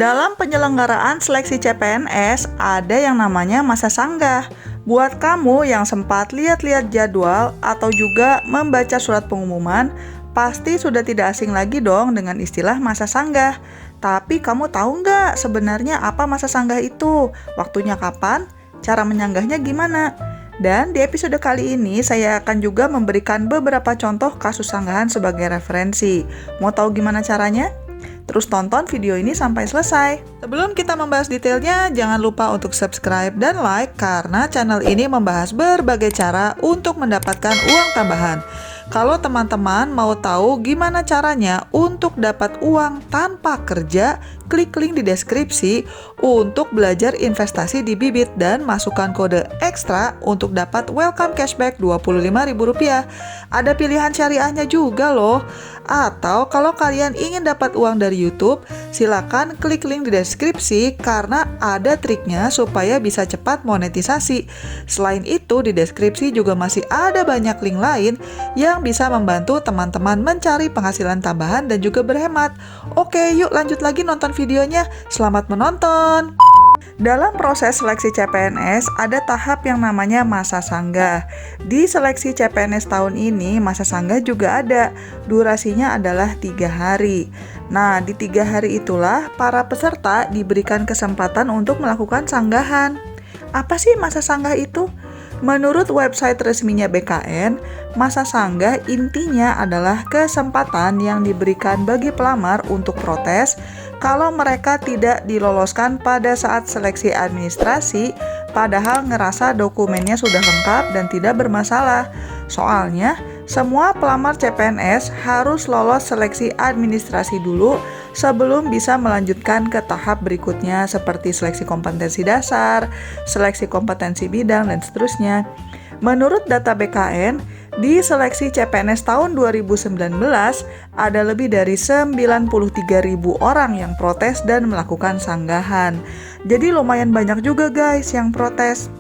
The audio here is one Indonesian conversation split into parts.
Dalam penyelenggaraan seleksi CPNS, ada yang namanya masa sanggah. Buat kamu yang sempat lihat-lihat jadwal atau juga membaca surat pengumuman, pasti sudah tidak asing lagi dong dengan istilah masa sanggah. Tapi kamu tahu nggak sebenarnya apa masa sanggah itu? Waktunya kapan? Cara menyanggahnya gimana? Dan di episode kali ini saya akan juga memberikan beberapa contoh kasus sanggahan sebagai referensi. Mau tahu gimana caranya? Terus tonton video ini sampai selesai. Sebelum kita membahas detailnya, jangan lupa untuk subscribe dan like karena channel ini membahas berbagai cara untuk mendapatkan uang tambahan. Kalau teman-teman mau tahu gimana caranya untuk dapat uang tanpa kerja, klik link di deskripsi untuk belajar investasi di Bibit dan masukkan kode ekstra untuk dapat welcome cashback Rp25.000. Ada pilihan syariahnya juga loh. Atau kalau kalian ingin dapat uang dari YouTube, silakan klik link di deskripsi karena ada triknya supaya bisa cepat monetisasi. Selain itu, di deskripsi juga masih ada banyak link lain yang bisa membantu teman-teman mencari penghasilan tambahan dan juga berhemat. Oke, yuk lanjut lagi nonton videonya. Selamat menonton! Dalam proses seleksi CPNS, ada tahap yang namanya masa sanggah. Di seleksi CPNS tahun ini, masa sanggah juga ada. Durasinya adalah 3 hari. Nah, di 3 hari itulah para peserta diberikan kesempatan untuk melakukan sanggahan. Apa sih masa sanggah itu? Menurut website resminya BKN, masa sanggah intinya adalah kesempatan yang diberikan bagi pelamar untuk protes kalau mereka tidak diloloskan pada saat seleksi administrasi, padahal ngerasa dokumennya sudah lengkap dan tidak bermasalah. Soalnya, semua pelamar CPNS harus lolos seleksi administrasi dulu sebelum bisa melanjutkan ke tahap berikutnya seperti seleksi kompetensi dasar, seleksi kompetensi bidang, dan seterusnya. Menurut data BKN, di seleksi CPNS tahun 2019 ada lebih dari 93.000 orang yang protes dan melakukan sanggahan. Jadi lumayan banyak juga guys yang protes.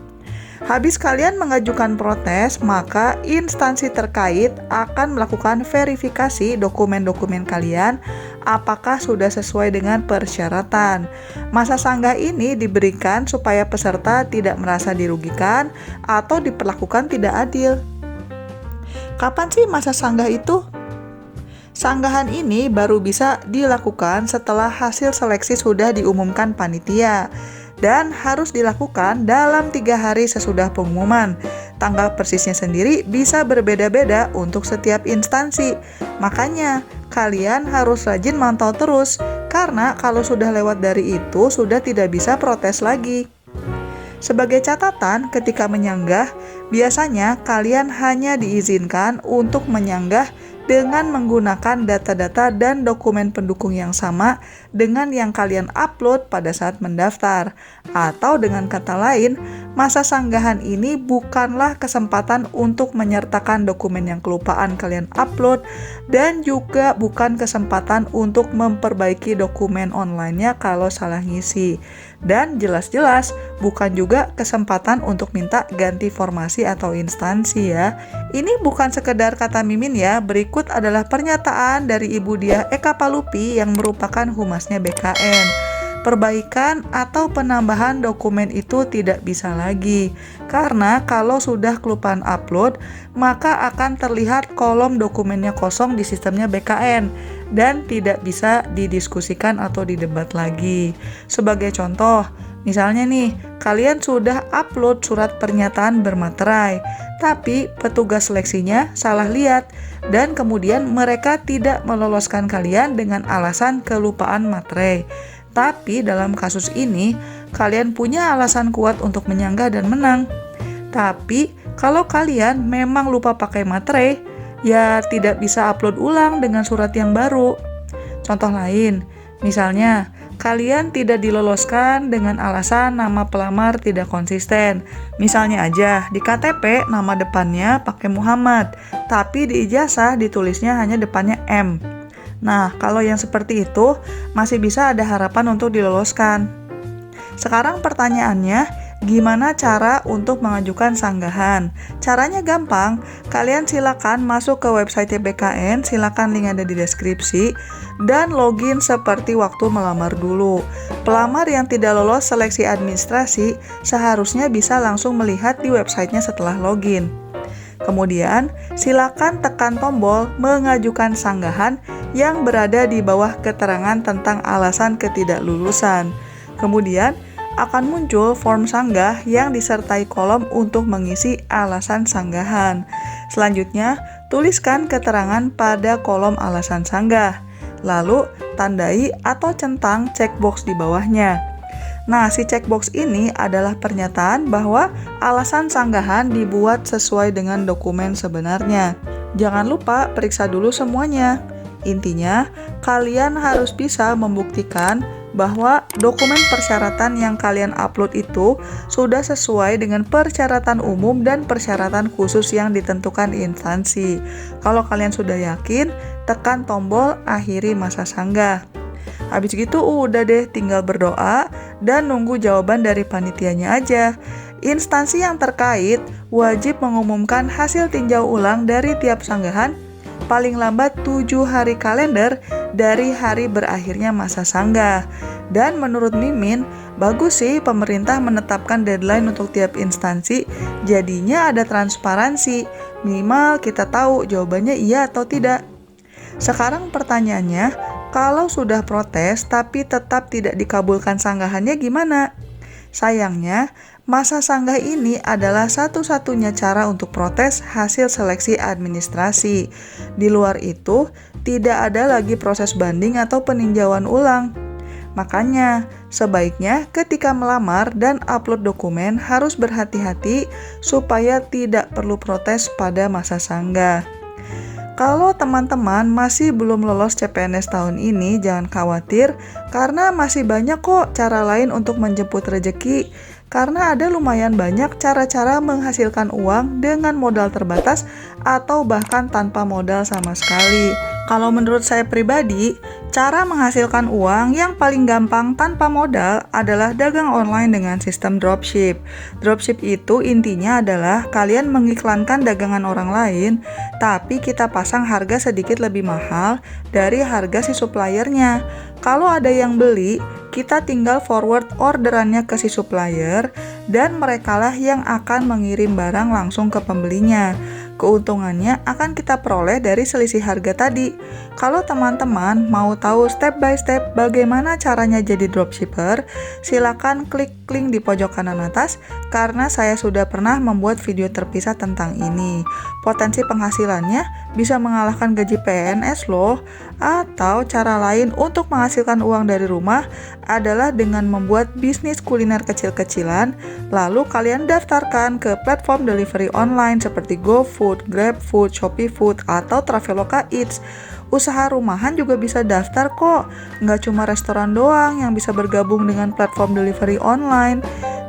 Habis kalian mengajukan protes, maka instansi terkait akan melakukan verifikasi dokumen-dokumen kalian apakah sudah sesuai dengan persyaratan. Masa sanggah ini diberikan supaya peserta tidak merasa dirugikan atau diperlakukan tidak adil. Kapan sih masa sanggah itu? Sanggahan ini baru bisa dilakukan setelah hasil seleksi sudah diumumkan panitia dan harus dilakukan dalam 3 hari sesudah pengumuman. Tanggal persisnya sendiri bisa berbeda-beda untuk setiap instansi. Makanya, kalian harus rajin mantau terus, karena kalau sudah lewat dari itu, sudah tidak bisa protes lagi. Sebagai catatan, ketika menyanggah, biasanya kalian hanya diizinkan untuk menyanggah dengan menggunakan data-data dan dokumen pendukung yang sama dengan yang kalian upload pada saat mendaftar. Atau dengan kata lain, masa sanggahan ini bukanlah kesempatan untuk menyertakan dokumen yang kelupaan kalian upload dan juga bukan kesempatan untuk memperbaiki dokumen online-nya kalau salah ngisi. Dan jelas-jelas bukan juga kesempatan untuk minta ganti formasi atau instansi ya. Ini bukan sekedar kata Mimin ya, berikut adalah pernyataan dari Ibu Diah Eka Palupi yang merupakan humasnya BKN. Perbaikan atau penambahan dokumen itu tidak bisa lagi, karena kalau sudah kelupaan upload, maka akan terlihat kolom dokumennya kosong di sistemnya BKN dan tidak bisa didiskusikan atau didebat lagi. Sebagai contoh, misalnya nih, kalian sudah upload surat pernyataan bermaterai, tapi petugas seleksinya salah lihat dan kemudian mereka tidak meloloskan kalian dengan alasan kelupaan materai. Tapi dalam kasus ini, kalian punya alasan kuat untuk menyanggah dan menang. Tapi kalau kalian memang lupa pakai materai, ya tidak bisa upload ulang dengan surat yang baru. Contoh lain, misalnya kalian tidak diloloskan dengan alasan nama pelamar tidak konsisten. Misalnya aja, di KTP nama depannya pakai Muhammad, tapi di ijazah ditulisnya hanya depannya M. Nah, kalau yang seperti itu, masih bisa ada harapan untuk diloloskan. Sekarang pertanyaannya, Gimana cara untuk mengajukan sanggahan? Caranya gampang, kalian silakan masuk ke website BKN, silakan link ada di deskripsi, dan login seperti waktu melamar dulu. Pelamar yang tidak lolos seleksi administrasi seharusnya bisa langsung melihat di websitenya setelah login. Kemudian, silakan tekan tombol mengajukan sanggahan yang berada di bawah keterangan tentang alasan ketidaklulusan. Kemudian, akan muncul form sanggah yang disertai kolom untuk mengisi alasan sanggahan. Selanjutnya, tuliskan keterangan pada kolom alasan sanggah. Lalu, tandai atau centang checkbox di bawahnya. Nah, si checkbox ini adalah pernyataan bahwa alasan sanggahan dibuat sesuai dengan dokumen sebenarnya. Jangan lupa periksa dulu semuanya. Intinya, kalian harus bisa membuktikan bahwa dokumen persyaratan yang kalian upload itu sudah sesuai dengan persyaratan umum dan persyaratan khusus yang ditentukan instansi. Kalau kalian sudah yakin, tekan tombol akhiri masa sanggah. Habis gitu udah deh, tinggal berdoa dan nunggu jawaban dari panitianya aja. Instansi yang terkait wajib mengumumkan hasil tinjau ulang dari tiap sanggahan paling lambat 7 hari kalender dari hari berakhirnya masa sanggah. Dan menurut Mimin, bagus sih pemerintah menetapkan deadline untuk tiap instansi, jadinya ada transparansi. Minimal kita tahu jawabannya iya atau tidak. Sekarang pertanyaannya, kalau sudah protes tapi tetap tidak dikabulkan sanggahannya gimana? Sayangnya, masa sanggah ini adalah satu-satunya cara untuk protes hasil seleksi administrasi. Di luar itu, tidak ada lagi proses banding atau peninjauan ulang. Makanya, sebaiknya ketika melamar dan upload dokumen harus berhati-hati supaya tidak perlu protes pada masa sanggah. Kalau teman-teman masih belum lolos CPNS tahun ini, jangan khawatir karena masih banyak kok cara lain untuk menjemput rezeki. Karena ada lumayan banyak cara-cara menghasilkan uang dengan modal terbatas atau bahkan tanpa modal sama sekali. Kalau menurut saya pribadi, cara menghasilkan uang yang paling gampang tanpa modal adalah dagang online dengan sistem dropship. Dropship itu intinya adalah kalian mengiklankan dagangan orang lain, tapi kita pasang harga sedikit lebih mahal dari harga si suppliernya. Kalau ada yang beli, kita tinggal forward orderannya ke si supplier dan merekalah yang akan mengirim barang langsung ke pembelinya. Keuntungannya akan kita peroleh dari selisih harga tadi. Kalau teman-teman mau tahu step by step bagaimana caranya jadi dropshipper, silakan klik link di pojok kanan atas karena saya sudah pernah membuat video terpisah tentang ini. Potensi penghasilannya bisa mengalahkan gaji PNS loh. Atau cara lain untuk menghasilkan uang dari rumah adalah dengan membuat bisnis kuliner kecil-kecilan, lalu kalian daftarkan ke platform delivery online seperti GoFood, GrabFood, ShopeeFood, atau Traveloka Eats. Usaha rumahan juga bisa daftar kok, nggak cuma restoran doang yang bisa bergabung dengan platform delivery online.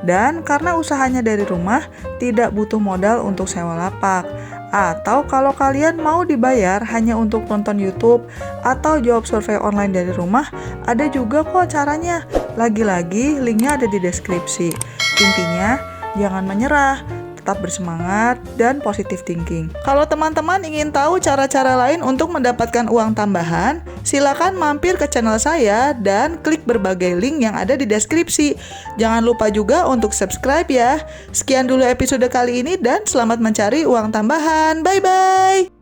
Dan karena usahanya dari rumah, tidak butuh modal untuk sewa lapak. Atau kalau kalian mau dibayar hanya untuk nonton YouTube atau jawab survei online dari rumah, ada juga kok caranya. Lagi-lagi linknya ada di deskripsi. Intinya, jangan menyerah, tetap bersemangat dan positive thinking. Kalau teman-teman ingin tahu cara-cara lain untuk mendapatkan uang tambahan, silakan mampir ke channel saya dan klik berbagai link yang ada di deskripsi. Jangan lupa juga untuk subscribe ya. Sekian dulu episode kali ini dan selamat mencari uang tambahan. Bye-bye!